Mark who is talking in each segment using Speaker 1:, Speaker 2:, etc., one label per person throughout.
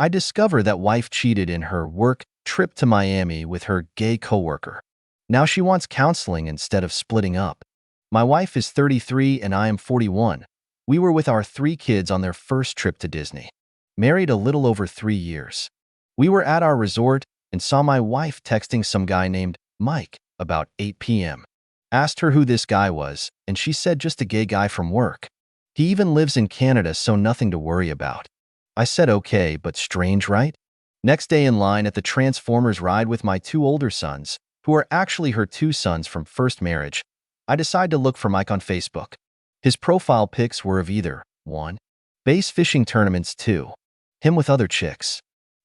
Speaker 1: I discover that wife cheated in her work trip to Miami with her gay coworker. Now she wants counseling instead of splitting up. My wife is 33 and I am 41. We were with our 3 kids on their first trip to Disney. Married a little over 3 years. We were at our resort and saw my wife texting some guy named Mike about 8 p.m. Asked her who this guy was, and she said just a gay guy from work. He even lives in Canada, so nothing to worry about. I said okay, but strange, right? Next day in line at the Transformers ride with my 2 older sons, who are actually her 2 sons from first marriage, I decide to look for Mike on Facebook. His profile pics were of either 1. Base fishing tournaments, 2. Him with other chicks.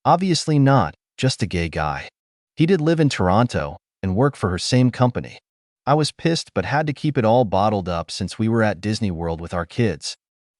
Speaker 1: Obviously not, just a gay guy. He did live in Toronto and work for her same company. I was pissed but had to keep it all bottled up since we were at Disney World with our kids.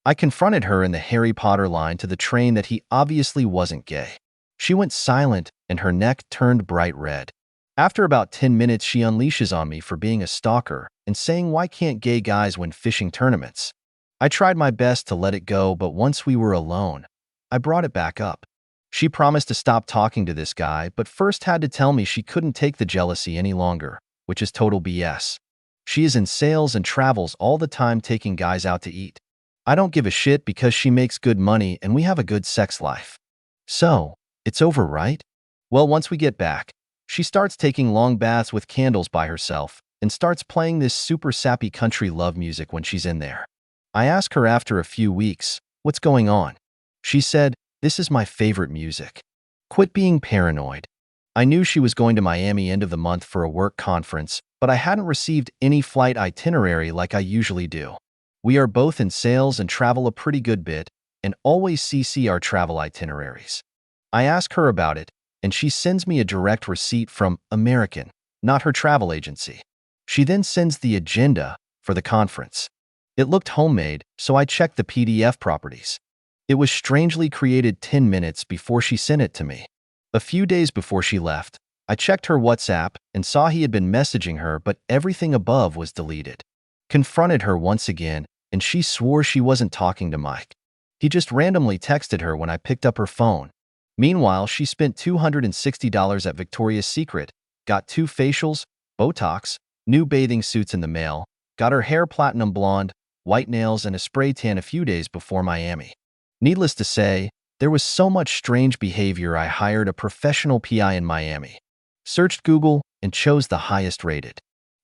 Speaker 1: I confronted her in the Harry Potter line to the train that he obviously wasn't gay. She went silent and her neck turned bright red. After about 10 minutes, she unleashes on me for being a stalker and saying why can't gay guys win fishing tournaments. I tried my best to let it go, but once we were alone, I brought it back up. She promised to stop talking to this guy, but first had to tell me she couldn't take the jealousy any longer, which is total BS. She is in sales and travels all the time taking guys out to eat. I don't give a shit because she makes good money and we have a good sex life. So, it's over, right? Well, once we get back, she starts taking long baths with candles by herself and starts playing this super sappy country love music when she's in there. I ask her after a few weeks, what's going on? She said, this is my favorite music. Quit being paranoid. I knew she was going to Miami end of the month for a work conference, but I hadn't received any flight itinerary like I usually do. We are both in sales and travel a pretty good bit and always CC our travel itineraries. I ask her about it, and she sends me a direct receipt from American, not her travel agency. She then sends the agenda for the conference. It looked homemade, so I checked the PDF properties. It was strangely created 10 minutes before she sent it to me. A few days before she left, I checked her WhatsApp and saw he had been messaging her, but everything above was deleted. Confronted her once again, and she swore she wasn't talking to Mike. He just randomly texted her when I picked up her phone. Meanwhile, she spent $260 at Victoria's Secret, got 2 facials, Botox, new bathing suits in the mail, got her hair platinum blonde, white nails, and a spray tan a few days before Miami. Needless to say, there was so much strange behavior I hired a professional PI in Miami. Searched Google and chose the highest rated.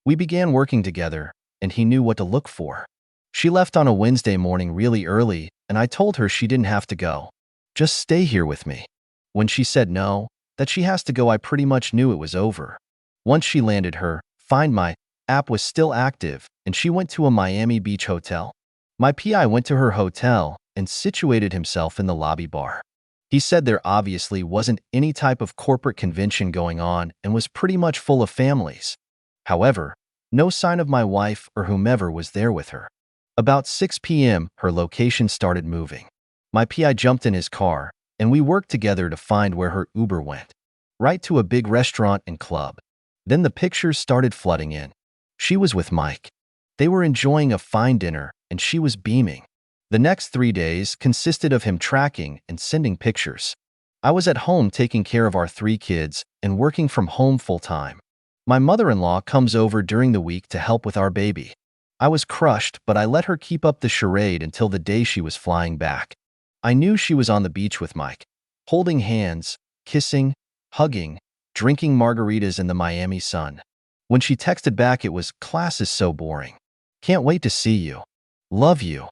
Speaker 1: We began working together, and he knew what to look for. She left on a Wednesday morning really early, and I told her she didn't have to go. Just stay here with me. When she said no, that she has to go, I pretty much knew it was over. Once she landed, her Find My app was still active, and she went to a Miami Beach hotel. My PI went to her hotel and situated himself in the lobby bar. He said there obviously wasn't any type of corporate convention going on and was pretty much full of families. However, no sign of my wife or whomever was there with her. About 6 p.m., her location started moving. My PI jumped in his car, and we worked together to find where her Uber went. Right to a big restaurant and club. Then the pictures started flooding in. She was with Mike. They were enjoying a fine dinner, and she was beaming. The next 3 days consisted of him tracking and sending pictures. I was at home taking care of our 3 kids and working from home full-time. My mother-in-law comes over during the week to help with our baby. I was crushed, but I let her keep up the charade until the day she was flying back. I knew she was on the beach with Mike, holding hands, kissing, hugging, drinking margaritas in the Miami sun. When she texted back, it was, "Class is so boring. Can't wait to see you. Love you."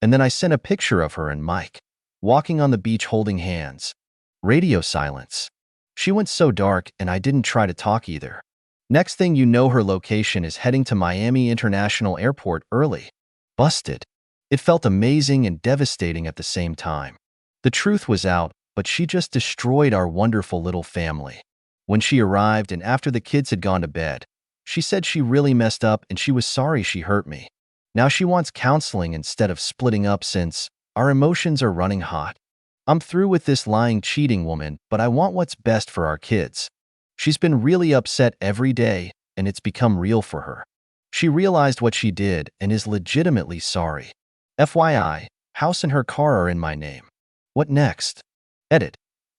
Speaker 1: And then I sent a picture of her and Mike, walking on the beach holding hands. Radio silence. She went so dark and I didn't try to talk either. Next thing you know, her location is heading to Miami International Airport early. Busted. It felt amazing and devastating at the same time. The truth was out, but she just destroyed our wonderful little family. When she arrived and after the kids had gone to bed, she said she really messed up and she was sorry she hurt me. Now she wants counseling instead of splitting up since our emotions are running hot. I'm through with this lying, cheating woman, but I want what's best for our kids. She's been really upset every day, and it's become real for her. She realized what she did and is legitimately sorry. FYI, house and her car are in my name. What next? Edit.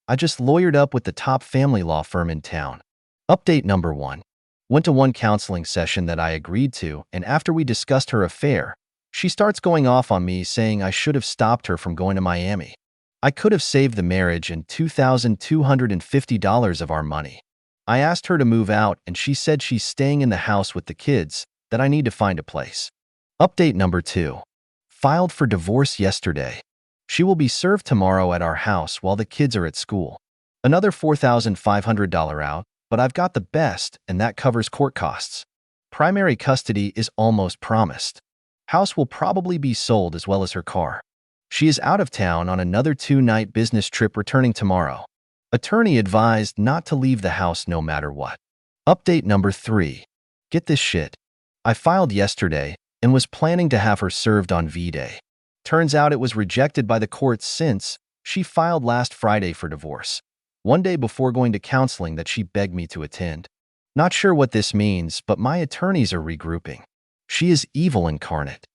Speaker 1: I just lawyered up with the top family law firm in town. Update number 1. Went to one counseling session that I agreed to, and after we discussed her affair, she starts going off on me saying I should have stopped her from going to Miami. I could have saved the marriage and $2,250 of our money. I asked her to move out and she said she's staying in the house with the kids, that I need to find a place. Update number 2. Filed for divorce yesterday. She will be served tomorrow at our house while the kids are at school. Another $4,500 out, but I've got the best, and that covers court costs. Primary custody is almost promised. House will probably be sold as well as her car. She is out of town on another 2-night business trip returning tomorrow. Attorney advised not to leave the house no matter what. Update number 3. Get this shit. I filed yesterday and was planning to have her served on V-Day. Turns out it was rejected by the courts since she filed last Friday for divorce, one day before going to counseling that she begged me to attend. Not sure what this means, but my attorneys are regrouping. She is evil incarnate.